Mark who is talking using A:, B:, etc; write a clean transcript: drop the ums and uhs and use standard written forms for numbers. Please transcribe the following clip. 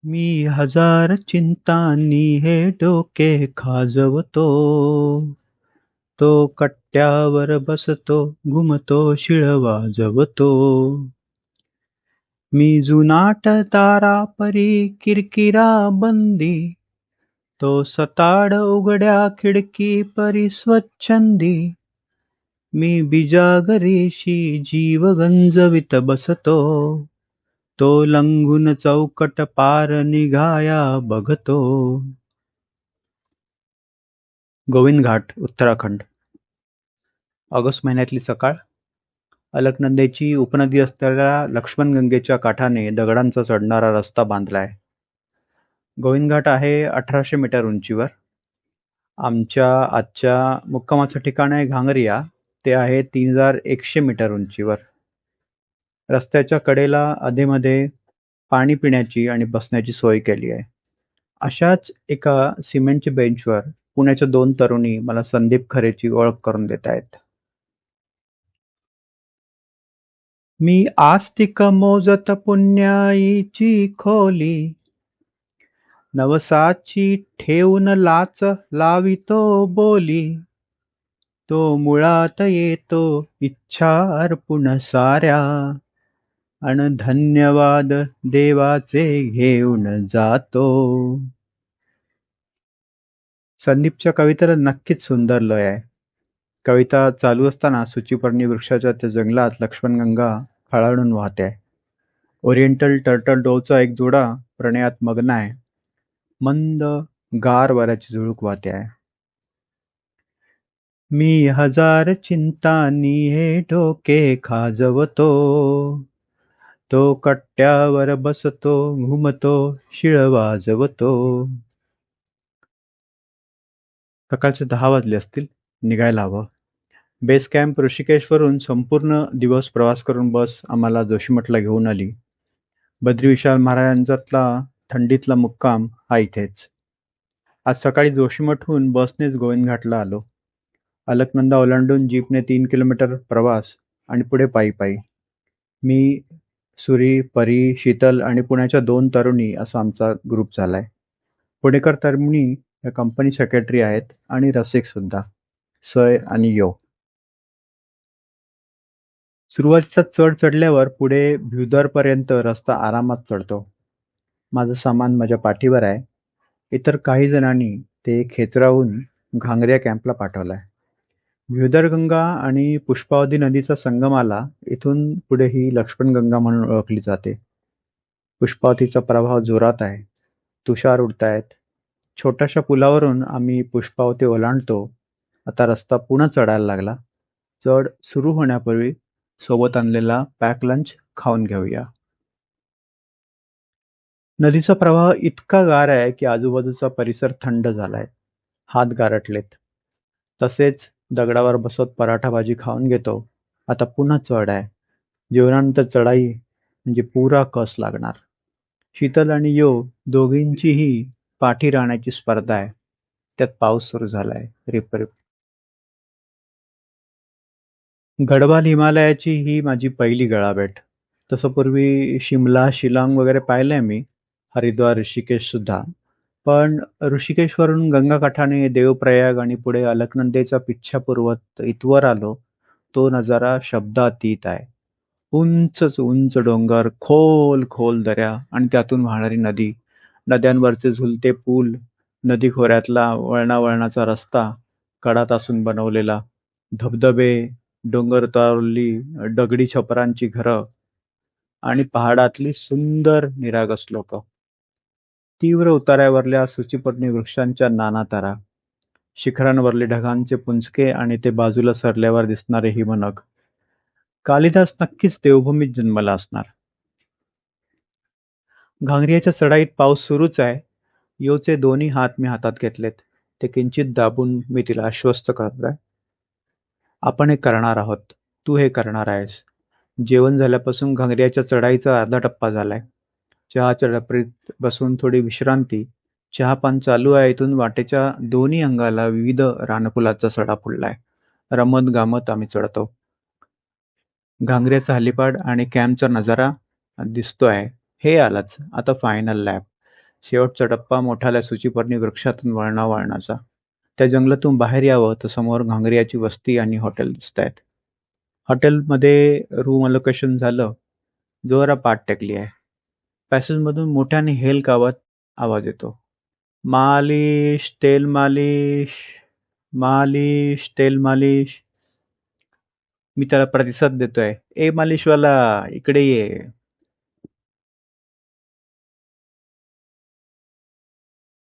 A: मी हजार चिंतांनी हे डोके खाजवतो. तो कट्ट्यावर बसतो, घुमतो, शिळ वाजवतो. मी जुनाट तारापरी किरकिरा बंदी. तो सताड उघड्या खिडकी परी स्वच्छंदी. मी बिजागरीशी जीव गंजवित बसतो. तो लंघून चौकट पार निघाया बघतो. गोविंद घाट, उत्तराखंड. ऑगस्ट महिन्यातली सकाळ. अलकनंदेची उपनदी असलेल्या लक्ष्मणगंगेच्या काठाने दगडांचा चढणारा रस्ता बांधलाय. गोविंद घाट आहे 1800 मीटर उंचीवर. आमच्या आजच्या मुक्कामाचं ठिकाण आहे घांगरिया. ते आहे 3100 मीटर उंचीवर. रस्त्याच्या कडेला अधेमध्ये पाणी पिण्याची आणि बसण्याची सोय केली आहे. अशाच एका सिमेंटच्या बेंचवर पुण्याच्या 2 तरुणी मला संदीप खरेची ओळख करून देत आहेत. मी आस्तिक मोजत पुण्याईची खोली. नवसाची ठेवून लाच लावितो बोली. तो मुळात येतो इच्छा अर्पुण साऱ्या. अन धन्यवाद देवाचे घेऊन जातो. संदीपच्या कवितेला नक्कीच सुंदर लय आहे. कविता चालू असताना सुचिपर्णी वृक्षाच्या त्या जंगलात लक्ष्मणगंगा खळाळून वाहते आहे. ओरिएंटल टर्टल डोवचा एक जोडा प्रणयात मग्न आहे. मंद गार वाऱ्याची झुळूक वाहते आहे. मी हजार चिंतांनी हे डोके खाजवतो. तो कट्ट्यावर बसतो, घुमतो, शिळ वाजवतो. सकाळचे 10 वाजले असतील. निघायला हवं. बेस कॅम्प ऋषिकेशवरून संपूर्ण दिवस प्रवास करून बस आम्हाला जोशीमठला घेऊन आली. बद्री विशाल महाराजांचा थंडीतला मुक्काम हा इथेच. आज सकाळी जोशीमठहून बसनेच गोविंद घाटला आलो. अलकनंदा ओलांडून जीपने 3 किलोमीटर प्रवास आणि पुढे पायी पायी. मी, सुरी, परी, शीतल आणि पुण्याच्या 2 तरुणी असा आमचा ग्रुप झालाय. पुणेकर तरुणी या कंपनी सेक्रेटरी आहेत आणि रसिक सुद्धा. सय आणि यो. सुरुवातीचा चढ चढल्यावर पुढे भ्युदरपर्यंत रस्ता आरामात चढतो. माझं सामान माझ्या पाठीवर आहे. इतर काही जणांनी ते खेचरावून घांगरिया कॅम्पला पाठवलाय. भ्युदरगंगा आणि पुष्पावती नदीचा संगमाला इथून पुढे ही लक्ष्मणगंगा म्हणून ओळखली जाते. पुष्पावतीचा प्रवाह जोरात आहे. तुषार उडतायत. छोट्याशा पुलावरून आम्ही पुष्पावती ओलांडतो. आता रस्ता पुन्हा चढायला लागला. चढ सुरू होण्यापूर्वी सोबत आणलेला पॅक लंच खाऊन घेऊया. नदीचा प्रवाह इतका गार आहे की आजूबाजूचा परिसर थंड झालाय. हात गारटलेत. तसेच दगडावर बसत पराठा भाजी खाऊन घेतो. आता पुन्हा चढ आहे. जेवणानंतर चढाई म्हणजे पुरा कस लागणार. शीतल आणि यो दोघींचीही पाठी राहण्याची स्पर्धा आहे. त्यात पाऊस सुरू झालाय. रिपरिप. गडवाल हिमालयाची ही माझी पहिली गळाभेट. तसं पूर्वी शिमला, शिलाँग वगैरे पाहिलंय मी. हरिद्वार, ऋषिकेश सुद्धा. पण ऋषिकेशवरून गंगाकाठाने देवप्रयाग आणि पुढे अलकनंदेचा पिच्छा पुरवत इथवर आलो. तो नजारा शब्दातीत आहे. उंचच उंच डोंगर, खोल खोल दऱ्या आणि त्यातून वाहणारी नदी, नद्यांवरचे झुलते पूल, नदी खोऱ्यातला वळणावळणाचा रस्ता, कडातासून बनवलेला, धबधबे, डोंगरावरली दगडी छपरांची घरं आणि पहाडातली सुंदर निरागस लोक. तीव्र उतार्यावरल्या सुचिपर्णी वृक्षांच्या नाना तारा, शिखरांवरले ढगांचे पुंजके आणि ते बाजूला सरल्यावर दिसणारे हिमनग. कालिदास नक्कीच देवभूमीत जन्मला असणार. घांगरियाच्या चढाईत पाऊस सुरूच आहे. योचे दोन्ही हात मी हातात घेतलेत. ते किंचित दाबून मी तिला आश्वस्त करतोय. आपण हे करणार आहोत. तू हे करणार आहेस. जेवण झाल्यापासून घांगरियाच्या चढाईचा अर्धा टप्पा झालाय. चहाच्या टपरीत बसून थोडी विश्रांती. चहापान चालू आहे. इथून वाटेच्या दोन्ही अंगाला विविध रानफुलाचा सडा फुललाय. रमत गामत आम्ही चढतो. घांगरियाचा हॅलिपॅड आणि कॅम्पचा नजारा दिसतोय. हे आलाच. आता फायनल लॅप. शेवटचा टप्पा मोठाल्या सुचिपर्णी वृक्षातून वळणावळणाचा. त्या जंगलातून बाहेर यावं तर समोर घांगरियाची वस्ती आणि हॉटेल दिसतायत. हॉटेलमध्ये रूम अलोकेशन झालं. जोरा पाठ टेकली आहे. पॅसेजमधून मोठ्याने हेल कावत आवाज येतो. मालिश, तेल मालिश, मालिश, तेल मालिश. मी त्याला प्रतिसाद देतोय. ए मालिशवाला, इकडे ये.